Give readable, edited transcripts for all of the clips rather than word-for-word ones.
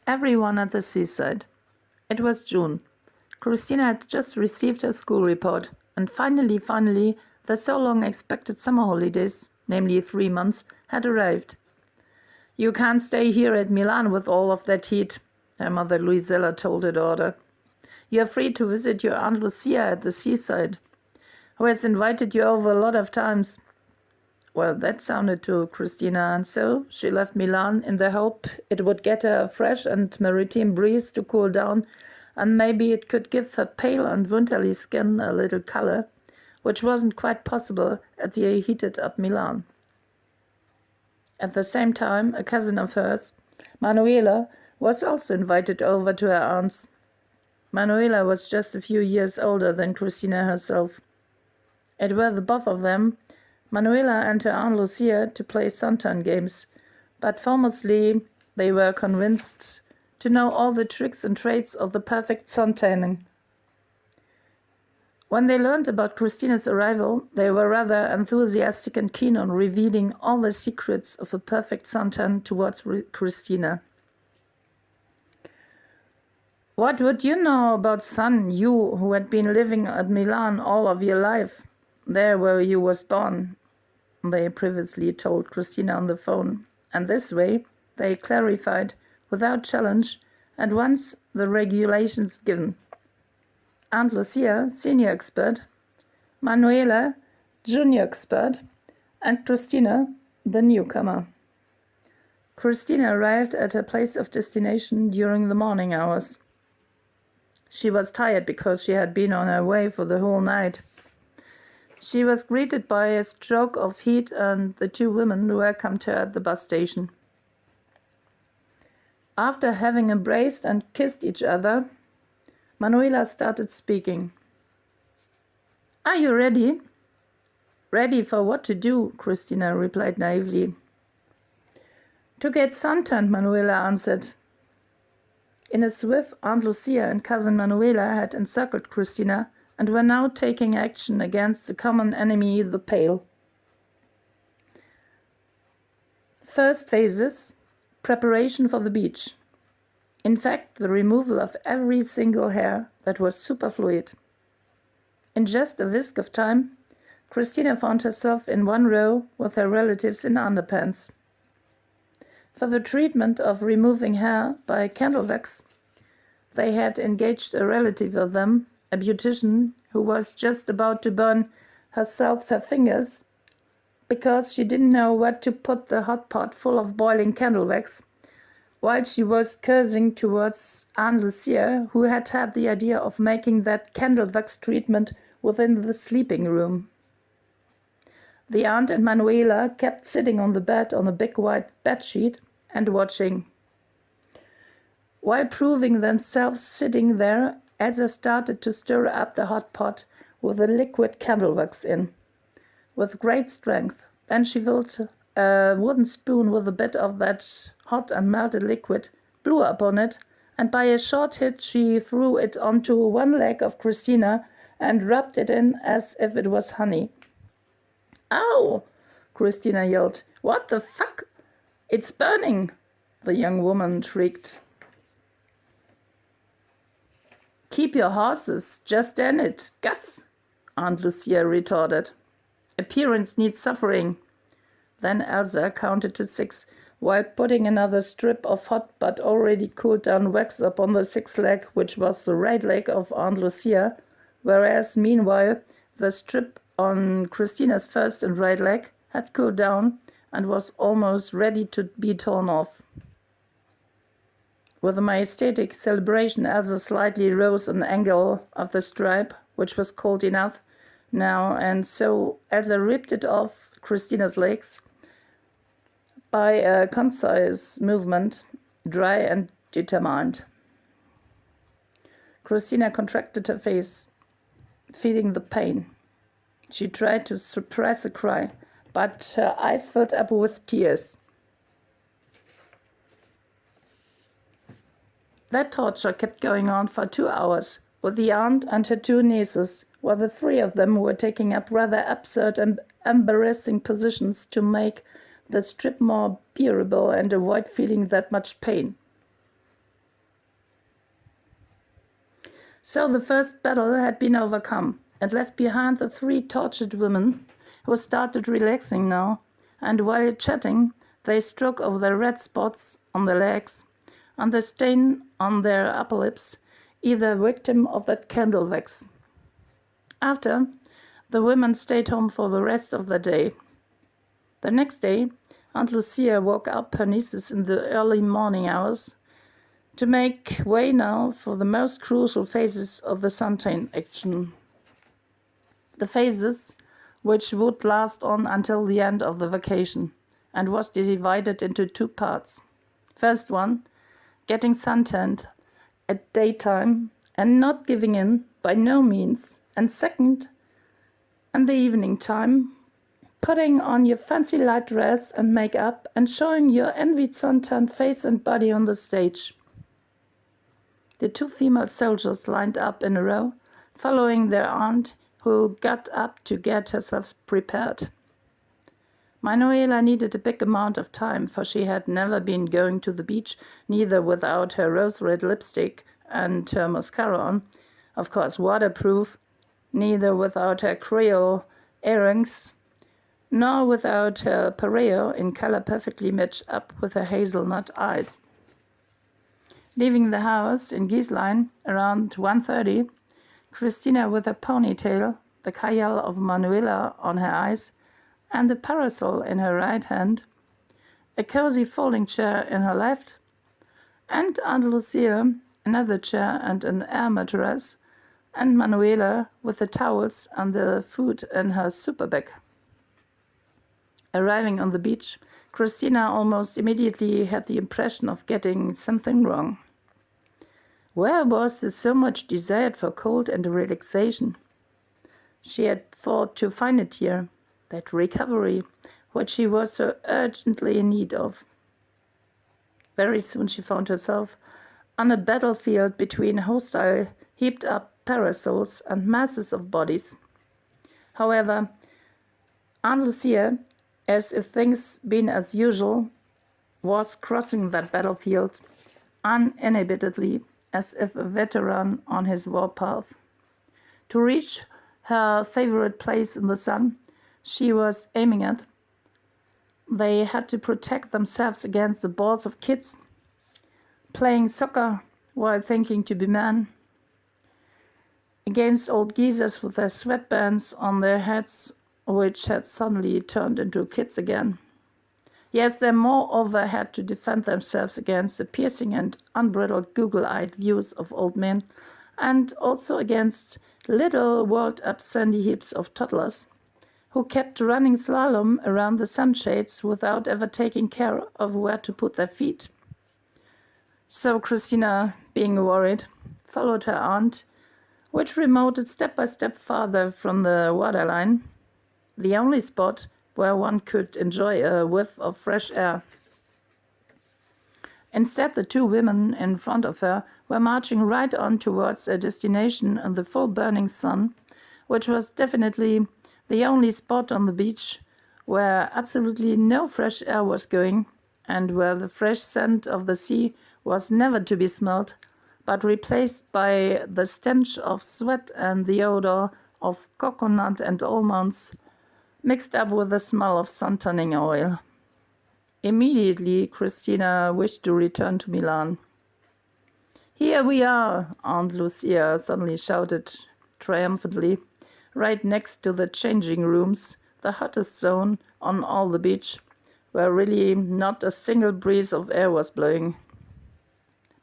Everyone at the seaside. It was June. Christina had just received her school report, and finally, the so long expected summer holidays, namely 3 months, had arrived. "You can't stay here at Milan with all of that heat," her mother Luisella told her daughter. "You are free to visit your Aunt Lucia at the seaside, who has invited you over a lot of times." Well, that sounded to Christina, and so she left Milan in the hope it would get her a fresh and maritime breeze to cool down, and maybe it could give her pale and winterly skin a little color, which wasn't quite possible at the heated-up Milan. At the same time, a cousin of hers, Manuela, was also invited over to her aunt's. Manuela was just a few years older than Christina herself. It were the both of them, Manuela and her Aunt Lucia, to play suntan games, but foremostly they were convinced to know all the tricks and traits of the perfect suntanning. When they learned about Christina's arrival, they were rather enthusiastic and keen on revealing all the secrets of a perfect suntan towards Christina. "What would you know about sun, you who had been living at Milan all of your life, there where you was born?" they previously told Christina on the phone, and this way they clarified, without challenge, at once the regulations given. Aunt Lucia, senior expert, Manuela, junior expert, and Christina, the newcomer. Christina arrived at her place of destination during the morning hours. She was tired because she had been on her way for the whole night. She was greeted by a stroke of heat, and the two women welcomed her at the bus station. After having embraced and kissed each other, Manuela started speaking. "Are you ready?" "Ready for what to do?" Christina replied naively. "To get suntanned," Manuela answered. In a swift, Aunt Lucia and cousin Manuela had encircled Christina and were now taking action against the common enemy, the pale. First phases: preparation for the beach. In fact, the removal of every single hair that was superfluid. In just a whisk of time, Christina found herself in one row with her relatives in underpants. For the treatment of removing hair by candle wax, they had engaged a relative of them, a beautician, who was just about to burn herself her fingers because she didn't know where to put the hot pot full of boiling candle wax, while she was cursing towards Aunt Lucia, who had had the idea of making that candle wax treatment within the sleeping room. The aunt and Manuela kept sitting on the bed on a big white bedsheet and watching. While proving themselves sitting there, Elsa started to stir up the hot pot with the liquid candle wax in, with great strength. Then she filled a wooden spoon with a bit of that hot and melted liquid, blew upon it, and by a short hit she threw it onto one leg of Christina and rubbed it in as if it was honey. "Ow!" Christina yelled. "What the fuck? It's burning!" the young woman shrieked. "Keep your horses, just in it, guts," Aunt Lucia retorted. "Appearance needs suffering." Then Elsa counted to 6, while putting another strip of hot but already cooled down wax upon the 6th leg, which was the right leg of Aunt Lucia, whereas meanwhile the strip on Christina's first and right leg had cooled down and was almost ready to be torn off. With a majestic celebration, Elsa slightly rose an angle of the stripe, which was cold enough now, and so Elsa ripped it off Christina's legs by a concise movement, dry and determined. Christina contracted her face, feeling the pain. She tried to suppress a cry, but her eyes filled up with tears. That torture kept going on for 2 hours, with the aunt and her 2 nieces, while the 3 of them were taking up rather absurd and embarrassing positions to make the strip more bearable and avoid feeling that much pain. So the first battle had been overcome, and left behind the 3 tortured women, who started relaxing now, and while chatting, they struck over the red spots on their legs and the stain on their upper lips, either victim of that candle wax. After, the women stayed home for the rest of the day. The next day, Aunt Lucia woke up her nieces in the early morning hours to make way now for the most crucial phases of the suntan action. The phases which would last on until the end of the vacation and was divided into 2 parts. First one, getting suntanned at daytime and not giving in by no means. And second, in the evening time, putting on your fancy light dress and makeup and showing your envied suntanned face and body on the stage. The 2 female soldiers lined up in a row, following their aunt, who got up to get herself prepared. Manuela needed a big amount of time, for she had never been going to the beach, neither without her rose-red lipstick and her mascara on, of course waterproof, neither without her Creole earrings, nor without her pareo in color perfectly matched up with her hazelnut eyes. Leaving the house in Gieslein around 1:30, Christina with her ponytail, the cayenne of Manuela on her eyes, and the parasol in her right hand, a cozy folding chair in her left, and Aunt Lucia, another chair and an air mattress, and Manuela with the towels and the food in her super bag. Arriving on the beach, Christina almost immediately had the impression of getting something wrong. Where was the so much desired for cold and relaxation? She had thought to find it here, that recovery, which she was so urgently in need of. Very soon she found herself on a battlefield between hostile, heaped-up parasols and masses of bodies. However, Aunt Lucia, as if things been as usual, was crossing that battlefield uninhibitedly, as if a veteran on his warpath. To reach her favorite place in the sun she was aiming at, they had to protect themselves against the balls of kids playing soccer while thinking to be men, against old geezers with their sweatbands on their heads, which had suddenly turned into kids again. Yes, they moreover had to defend themselves against the piercing and unbridled Google-eyed views of old men, and also against little walled-up sandy heaps of toddlers, who kept running slalom around the sunshades without ever taking care of where to put their feet. So Christina, being worried, followed her aunt, which remoted step by step farther from the waterline, the only spot where one could enjoy a whiff of fresh air. Instead, the 2 women in front of her were marching right on towards a destination in the full burning sun, which was definitely the only spot on the beach where absolutely no fresh air was going, and where the fresh scent of the sea was never to be smelled, but replaced by the stench of sweat and the odor of coconut and almonds, mixed up with the smell of suntanning oil. Immediately, Christina wished to return to Milan. "Here we are," Aunt Lucia suddenly shouted triumphantly, right next to the changing rooms, the hottest zone on all the beach, where really not a single breeze of air was blowing.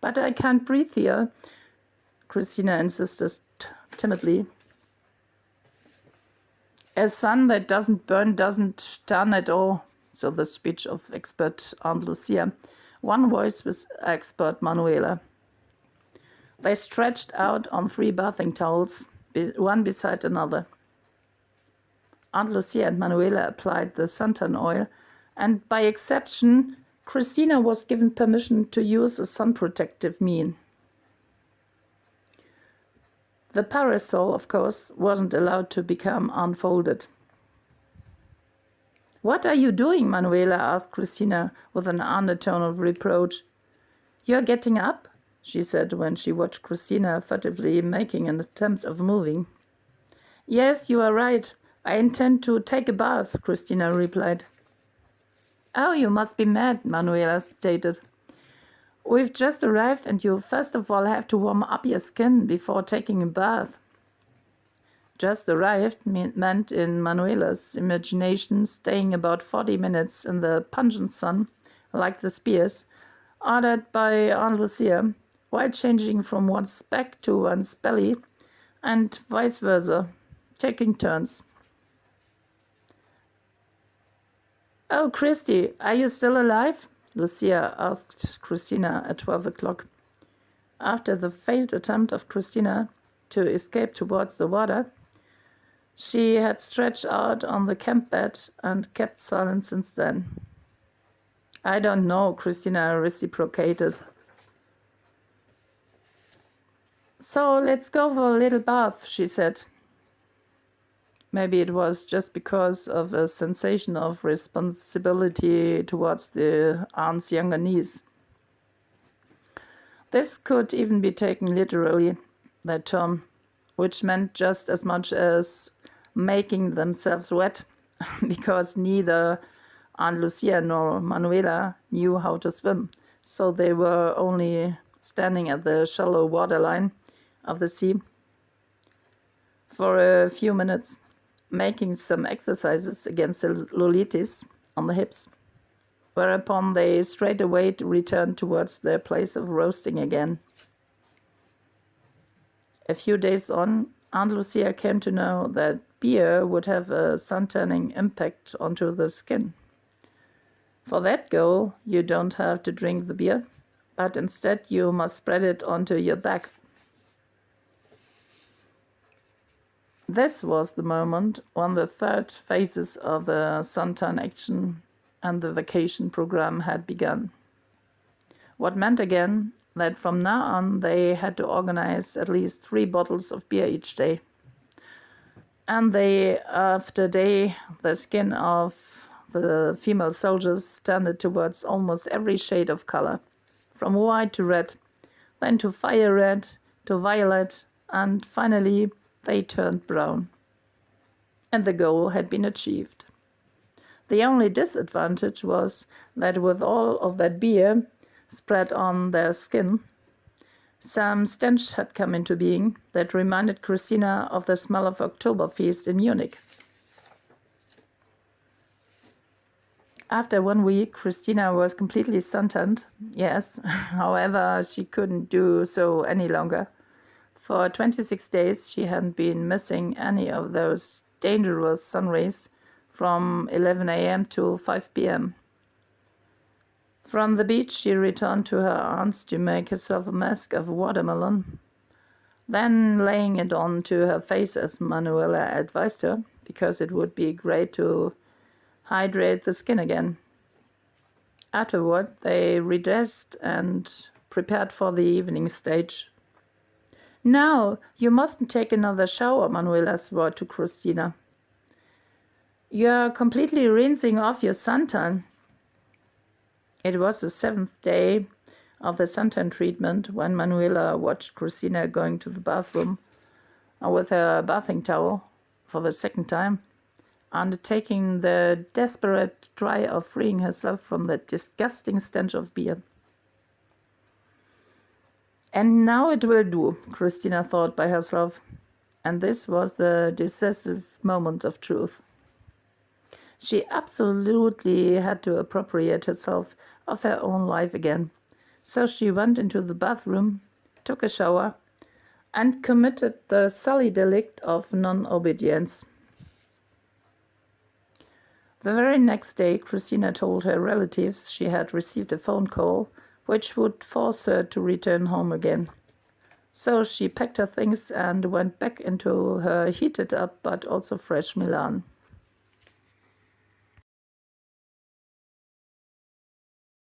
"But I can't breathe here," Christina insisted timidly. "A sun that doesn't burn doesn't turn at all," so the speech of expert Aunt Lucia, one voice with expert Manuela. They stretched out on 3 bathing towels, one beside another. Aunt Lucia and Manuela applied the suntan oil, and by exception, Christina was given permission to use a sun protective mean. The parasol, of course, wasn't allowed to become unfolded. "What are you doing?" Manuela asked Christina with an undertone of reproach. "You're getting up?" she said when she watched Christina furtively making an attempt of moving. Yes, you are right. I intend to take a bath, Christina replied. Oh, you must be mad, Manuela stated. We've just arrived and you first of all have to warm up your skin before taking a bath. Just arrived meant in Manuela's imagination staying about 40 minutes in the pungent sun, like the Spears, ordered by Aunt Lucia, while changing from one's back to one's belly, and vice versa, taking turns. Oh, Christy, are you still alive? Lucia asked Christina at 12 o'clock. After the failed attempt of Christina to escape towards the water, she had stretched out on the camp bed and kept silent since then. I don't know, Christina reciprocated. So let's go for a little bath, she said. Maybe it was just because of a sensation of responsibility towards the aunt's younger niece. This could even be taken literally, that term, which meant just as much as making themselves wet, because neither Aunt Lucia nor Manuela knew how to swim, so they were only standing at the shallow waterline of the sea for a few minutes, making some exercises against cellulitis on the hips, whereupon they straightaway returned towards their place of roasting again. A few days on, Aunt Lucia came to know that beer would have a sun-tanning impact onto the skin. For that goal, you don't have to drink the beer, but instead you must spread it onto your back. This was the moment when the third phases of the suntan action and the vacation program had begun. What meant again that from now on they had to organize at least 3 bottles of beer each day. And day after day, the skin of the female soldiers tended towards almost every shade of color, from white to red, then to fire red, to violet, and finally they turned brown. And the goal had been achieved. The only disadvantage was that with all of that beer spread on their skin, some stench had come into being that reminded Christina of the smell of Oktoberfest in Munich. After 1 week, Christina was completely suntanned, yes, however, she couldn't do so any longer. For 26 days, she hadn't been missing any of those dangerous sun rays from 11 a.m. to 5 p.m. From the beach, she returned to her aunt's to make herself a mask of watermelon, then laying it on to her face as Manuela advised her, because it would be great to hydrate the skin again. Afterward, they redressed and prepared for the evening stage. Now, you mustn't take another shower, Manuela swore to Christina. You're completely rinsing off your suntan. It was the 7th day of the suntan treatment when Manuela watched Christina going to the bathroom with her bathing towel for the 2nd time, undertaking the desperate try of freeing herself from the disgusting stench of beer. And now it will do, Christina thought by herself, and this was the decisive moment of truth. She absolutely had to appropriate herself of her own life again, so she went into the bathroom, took a shower, and committed the sully delict of non-obedience. The very next day, Christina told her relatives she had received a phone call which would force her to return home again. So she packed her things and went back into her heated up but also fresh Milan.